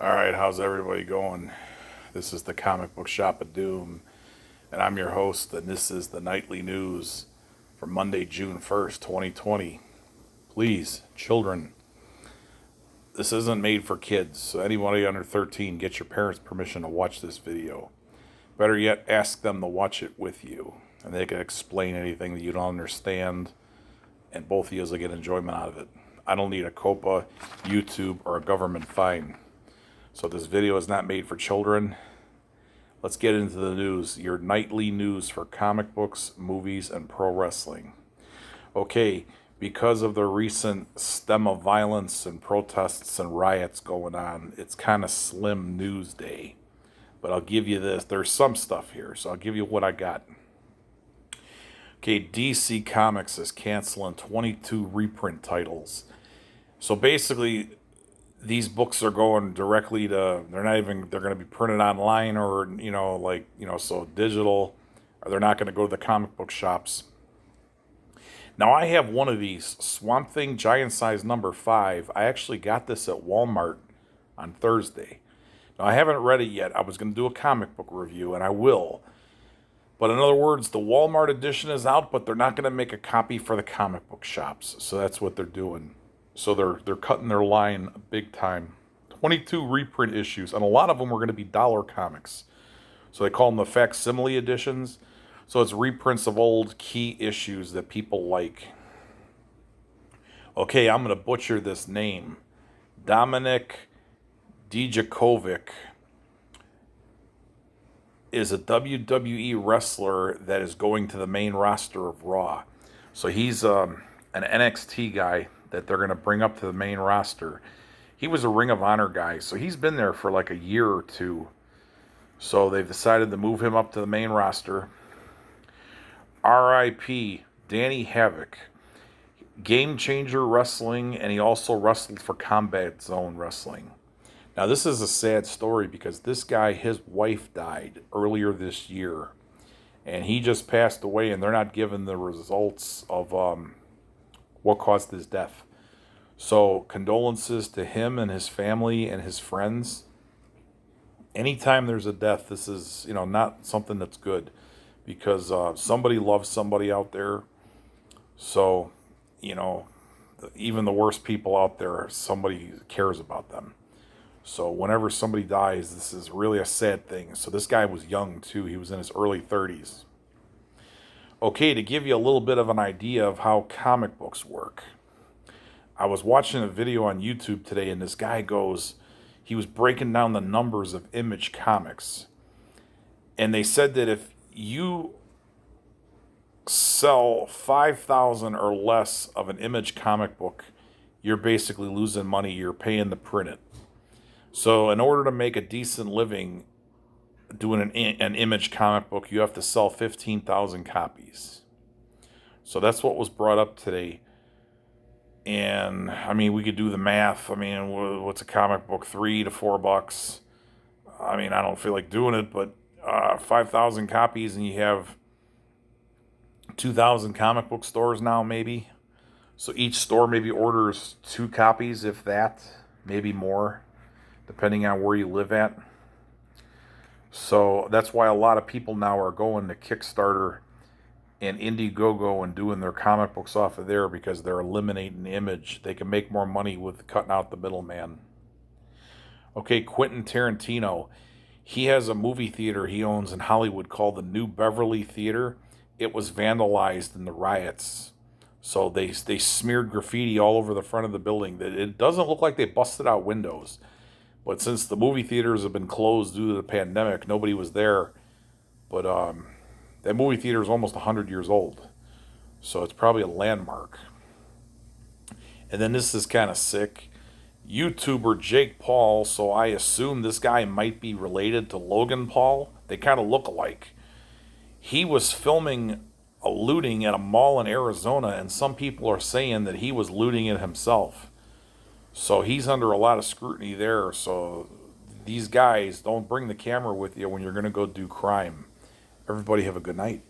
All right, how's everybody going? This is the Comic Book Shop of Doom, and I'm your host, and this is the nightly news for Monday, June 1st, 2020. Please, children, this isn't made for kids, so anybody under 13, get your parents' permission to watch this video. Better yet, ask them to watch it with you, and they can explain anything that you don't understand, and both of you will get enjoyment out of it. I don't need a COPA, YouTube, or a government fine. So this video is not made for children. Let's get into the news. Your nightly news for comic books, movies, and pro wrestling. Okay, because of the recent stem of violence and protests and riots going on, it's kind of slim news day. But I'll give you this. There's some stuff here, so I'll give you what I got. Okay, DC Comics is canceling 22 reprint titles. So basically, these books are going directly to, they're going to be printed online or, so digital, or they're not going to go to the comic book shops. Now, I have one of these, Swamp Thing Giant Size number 5. I actually got this at Walmart on Thursday. Now, I haven't read it yet. I was going to do a comic book review, and I will. But in other words, the Walmart edition is out, but they're not going to make a copy for the comic book shops. So that's what they're doing. So they're cutting their line big time. 22 reprint issues, and a lot of them are going to be dollar comics. So they call them the facsimile editions. So it's reprints of old key issues that people like. Okay, I'm going to butcher this name. Dominic Dijakovic is a WWE wrestler that is going to the main roster of Raw. So he's an NXT guy that they're going to bring up to the main roster. He was a Ring of Honor guy, so he's been there for like a year or two. So they've decided to move him up to the main roster. R.I.P. Danny Havoc. Game Changer Wrestling, and he also wrestled for Combat Zone Wrestling. Now, this is a sad story because this guy, his wife died earlier this year. And he just passed away, and they're not giving the results of what caused his death. So condolences to him and his family and his friends. Anytime there's a death, this is, not something that's good, because somebody loves somebody out there. So, even the worst people out there, somebody cares about them. So whenever somebody dies, this is really a sad thing. So this guy was young too. He was in his early 30s. Okay, to give you a little bit of an idea of how comic books work, I was watching a video on YouTube today, and this guy he was breaking down the numbers of Image Comics. And they said that if you sell 5,000 or less of an Image comic book, you're basically losing money. You're paying to print it. So in order to make a decent living doing an Image comic book, you have to sell 15,000 copies. So that's what was brought up today. And we could do the math. What's a comic book? $3 to $4. I don't feel like doing it, but 5,000 copies, and you have 2,000 comic book stores now, maybe. So each store maybe orders 2 copies, if that, maybe more, depending on where you live at. So that's why a lot of people now are going to Kickstarter and Indiegogo and doing their comic books off of there, because they're eliminating Image. They can make more money with cutting out the middleman. Okay, Quentin Tarantino. He has a movie theater he owns in Hollywood called the New Beverly Theater. It was vandalized in the riots. So they smeared graffiti all over the front of the building. It doesn't look like they busted out windows. But since the movie theaters have been closed due to the pandemic, nobody was there. But that movie theater is almost 100 years old. So it's probably a landmark. And then this is kind of sick. YouTuber Jake Paul, so I assume this guy might be related to Logan Paul. They kind of look alike. He was filming a looting at a mall in Arizona, and some people are saying that he was looting it himself. So he's under a lot of scrutiny there. So these guys, don't bring the camera with you when you're going to go do crime. Everybody have a good night.